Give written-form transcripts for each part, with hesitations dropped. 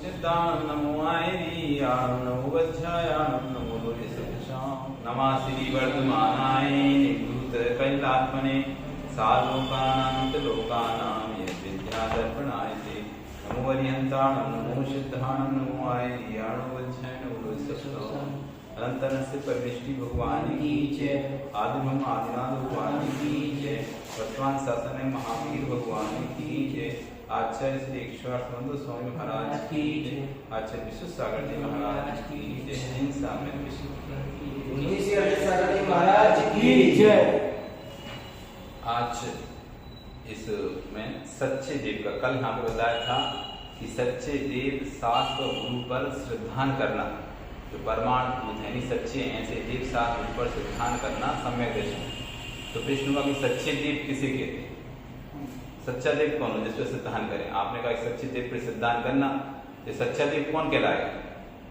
सिद्धाणं नमो आयर्याणं नमो वज्रायाणं नमो लोहितसदृशां नमः श्रीवर्धमानाय निवृत्तकैलात्मने सालोकानान्तलोकानां यद्विद्यादर्पणाय ते नमो वरिहन्ताणं नमो सिद्धाणं नमो आयर्याणं वज्रायाणं नमो लोहितसदृशां अनंतनस्य परमेष्टि भगवान की जय। आदिब्रह्म आदिनाथ भगवान की जय। वर्तमान शासन महावीर भगवान की जय। आचार्य श्री ईश्वर स्वामी महाराज की जय। आचार्य विश्वसागर जी महाराज की जय। महाराज की जय। आज इसमें सच्चे देव का कल यहाँ पे बताया था कि सच्चे देव शास्त्र गुरु पर श्रद्धान करना, जो परमाणु भूत है सच्चे ऐसे देव शास्त्र पर श्रद्धान करना सम्यक दर्शन। तो कृष्ण का सच्चे देव किसे कहते हैं? सच्चा देव कौन हो जिस पर श्रद्धान करें? आपने कहा सच्चे देव पर श्रद्धान करना, तो सच्चा देव कौन कहलाएगा?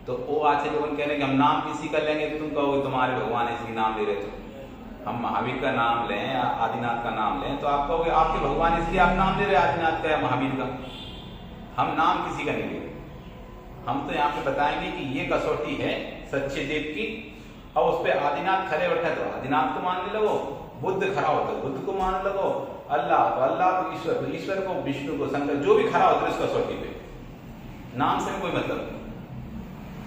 तो वो आचार्य लोग कह रहे हैं कि हम नाम किसी का लेंगे तो तुम कहोगे तुम्हारे भगवान इसकी नाम ले रहे, तो हम महावीर का नाम लें या आदिनाथ का नाम लें तो आप कहोगे आपके भगवान इसलिए आप नाम ले रहे आदिनाथ का या महावीर का। हम नाम किसी का नहीं ले रहे। हम तो यहाँ पे बताएंगे कि ये कसौटी है सच्चे देव की, और उस पर आदिनाथ खड़े बैठे तो आदिनाथ को मानने लगो, बुद्ध खड़ा होता है बुद्ध को मानने लगो, अल्लाह तो ईश्वर तो ईश्वर को, विष्णु को, शंकर जो भी खड़ा होता है इस कसौटी पे। नाम से कोई मतलब नहीं।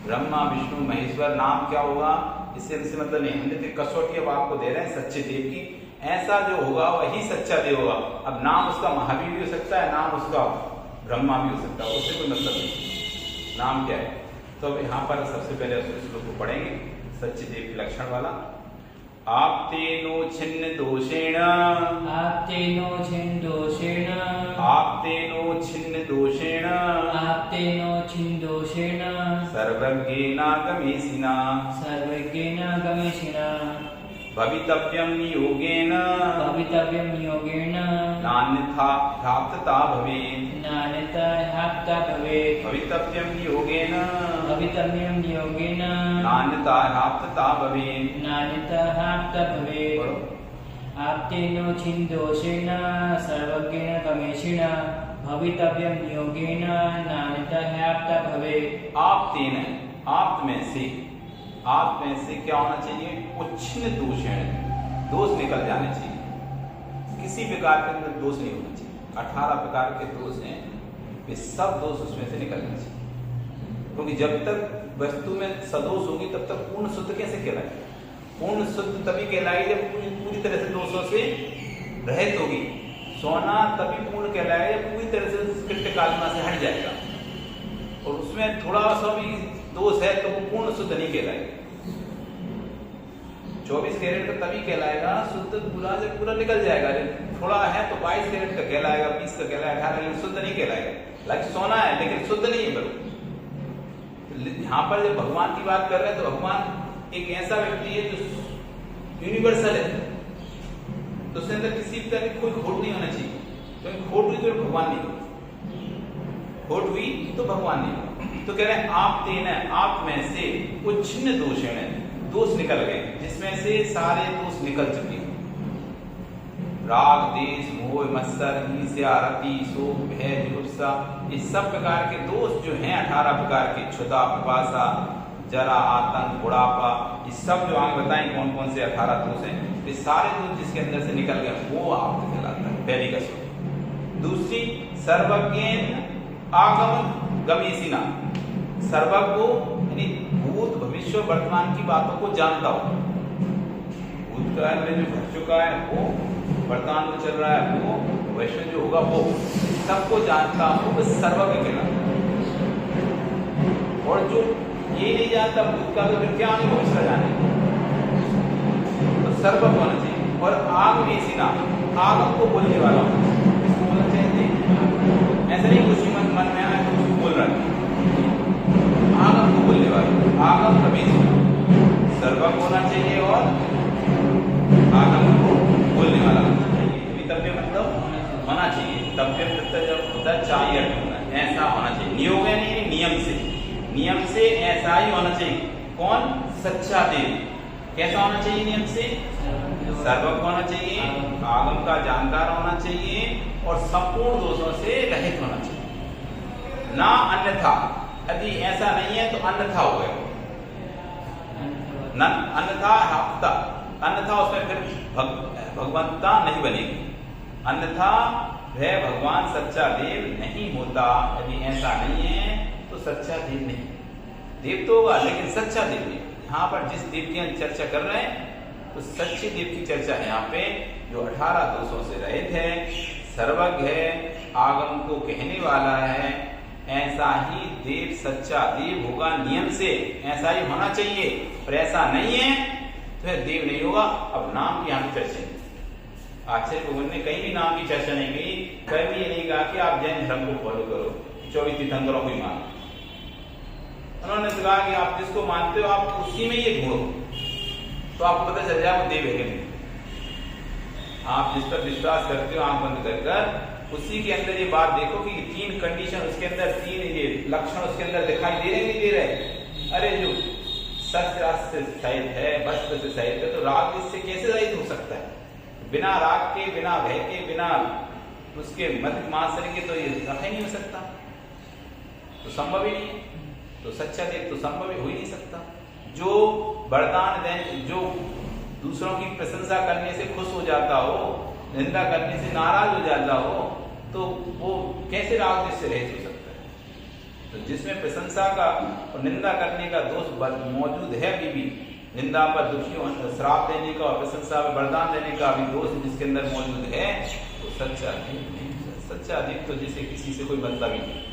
ब्रह्मा विष्णु महेश्वर नाम क्या होगा इससे मतलब नहीं। हमने तो कसौटी अब आपको दे रहे हैं सच्चे देव की। ऐसा जो होगा वही सच्चा देव होगा। अब नाम उसका महावीर भी हो सकता है, नाम उसका ब्रह्मा भी हो सकता है, उससे कोई मतलब नहीं। नाम क्या है? तो अब यहाँ पर सबसे पहले उस श्लोक को पढ़ेंगे सच्चे देव के लक्षण वाला। आप्तेनो छिन्न दोषेण, आप्तेनो छिन्न दोषेण, आप्तेनो छिन्न दोषेण, आप्तेनो छिन्न दोषेण, सर्वज्ञेनागमेशिना, सर्वज्ञेनागमेशिना, भवितव्यं नियोगेन, भवितव्यं नियोगेन, नान्यथा ह्याप्तता भवेत्, नान्यथा ह्याप्तता भवेत्, भवितव्यं नियोगेन, भवितव्यं नियोगेन, नान्यथा ह्याप्तता भवेत्, नान्यथा ह्याप्तता भवेत्। आप्तेनो छिन्न दोषेण, सर्वज्ञेन गमेशिना, भवितव्यं नियोगेन, नान्यथा ह्याप्तता भवेत्। आप्तेन, आप्त में से, आप में से क्या होना चाहिए? उच्छिन्न दोषेण, दोष निकल जाने चाहिए। किसी प्रकार के अंदर दोष नहीं होना चाहिए। 18 प्रकार के दोष हैं, वे सब दोष उसमें से निकलना चाहिए। क्योंकि जब तक वस्तु में सदोष होगी तब तक पूर्ण शुद्ध कैसे कहलाएगी? पूर्ण शुद्ध तभी कहलाएगी जब पूरी तरह से दोषों से रहित होगी। सोना तभी पूर्ण कहलाएगा जब पूरी तरह से कृत्य कालिमा से हट जाएगा, और उसमें थोड़ा सा भी दोष है तो वो पूर्ण शुद्ध नहीं कहलाएगा। 24 कैरेट का तभी कहलाएगा शुद्ध, पूरा जब पूरा निकल जाएगा। थोड़ा है तो 22 कैरेट का कहलाएगा, 20 का कहलाएगा, 18, लेकिन शुद्ध नहीं कहलाएगा। लाइक सोना है लेकिन शुद्ध नहीं है। बरो यहाँ पर जब भगवान की बात कर रहे हैं तो भगवान एक ऐसा व्यक्ति है जो यूनिवर्सल है, तो उसके अंदर किसी तरह की कोई खोट नहीं होना चाहिए। क्योंकि खोट हुई तो भगवान नहीं होगा, खोट हुई तो भगवान नहीं होगा। तो कह रहे हैं आप तेना, आप में से उच्छिन्न दोषेण, दोष निकल गए, जिसमें से सारे दोष निकल चुके हैं। राग देश मोह मत्सर ईर्ष्या रति शोक भय जुगुप्सा, इस सब प्रकार के दोष जो हैं 18 प्रकार के, क्षुधा पिपासा जरा आतंक बुढ़ापा, ये सब जो आगे बताएं कौन कौन से 18 दोष हैं, ये सारे दोष जिसके अंदर से निकल गए वो आप कहलाता है। पहली कसौटी। दूसरी सर्वज्ञ आगम गमेशिना, सर्वज्ञ यानी भूत भविष्य वर्तमान की बातों को जानता हो। भूतकाल में जो घट चुका है वो, वर्तमान में चल रहा है वो, भविष्य जो होगा वो, सबको जानता हो, वो सर्वज्ञ कहलाता है। और जो ये नहीं जानता भूतकाल में क्या आने भविष्य जाने, तो सर्वज्ञ होना चाहिए। और आगमेशिना, आगम को बोलने वाला होना चाहिए। इसको बोलना चाहिए ऐसा नहीं कुछ मन में आया तो कुछ बोल रहा है। आगम को बोलने वाला, आगम गमेशिना, सर्वज्ञ होना चाहिए और आगम को बोलने वाला होना चाहिए। तव्य मतलब होना चाहिए। तव्य प्रत्यय जब होता है चाहिए होना, ऐसा होना चाहिए। नियोग यानी नियम से, नियम से ऐसा ही होना चाहिए। कौन? सच्चा देव। कैसा होना चाहिए? नियम से सर्वज्ञ होना चाहिए, आगम का जानकार होना चाहिए और संपूर्ण दोषों से रहित होना चाहिए। ना अन्यथा, यदि ऐसा नहीं है तो अन्यथा हो गया, अन्यथा हफ्ता, अन्यथा उसमें फिर भगवंता नहीं बनेगी, अन्यथा वह भगवान सच्चा देव नहीं होता। यदि ऐसा नहीं है तो सच्चा देव नहीं, देव तो होगा लेकिन सच्चा देव नहीं। यहाँ पर जिस देव की हम चर्चा कर रहे हैं तो सच्चे देव की चर्चा है यहाँ पे, जो 18 दोषों से रहित है, सर्वज्ञ है, आगम को कहने वाला है। ऐसा ही देव सच्चा देव होगा नियम से, ऐसा ही होना चाहिए। पर ऐसा नहीं है तो फिर देव नहीं होगा। अब नाम की यहाँ चर्चा नहीं, आचार्य भगवान ने कहीं भी नाम की चर्चा नहीं की, कहीं भी ये नहीं कहा कि आप जैन धर्म को फॉलो करो, 24 तीर्थंकरों को ही मानो। उन्होंने तो कहा कि आप जिसको मानते हो आप उसी में ये ढूंढो तो आपको पता चल जाए वो देव है कि नहीं। आप जिस पर विश्वास करते हो आंख बंद कर उसी के अंदर ये बात देखो कि 3 कंडीशन उसके अंदर, 3 ये लक्षण उसके अंदर दिखाई दे रहे नहीं दे रहे। अरे जो सत्य से सहित है, वस्त्र से सहित है, तो राग इससे कैसे रहित हो सकता है? बिना राग के, बिना भय के, बिना उसके मत मासर के तो ये रखा ही नहीं हो सकता, तो संभव ही नहीं। तो सच्चा देव तो संभव ही हो ही नहीं सकता। जो वरदान दे, जो दूसरों की प्रशंसा करने से खुश हो जाता हो, निंदा करने से नाराज हो जाता हो, तो वो कैसे राग से रहित हो सकता है? तो जिसमें प्रशंसा का और निंदा करने का दोष मौजूद है, अभी भी निंदा पर दुखी होने, श्राप देने का और प्रशंसा पर वरदान देने का भी दोष जिसके अंदर मौजूद है, तो सच्चा देव नहीं। सच्चा देव तो जिसे किसी से कोई मतलब ही नहीं,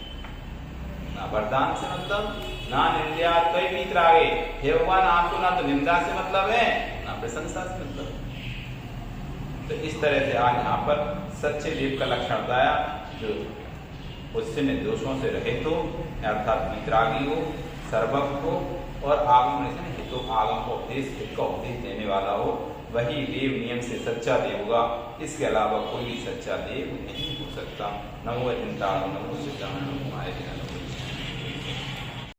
ना वरदान से मतलब, ना निंदा कोई भी त्रागे। हे भगवान, आपको ना तो निंदा से मतलब है ना प्रशंसा से मतलब है। तो इस तरह से आज यहाँ पर सच्चे देव का लक्षण बताया, जो उससे दोषों से रहित हो, अर्थात वितरागी हो, सर्वज्ञ हो और आगम से हितो, आगम का उपदेश, हित का उपदेश देने वाला हो, वही देव नियम से सच्चा देव होगा। इसके अलावा कोई भी सच्चा देव नहीं हो सकता। नमो चिंता, नमो सिद्धांत, नमो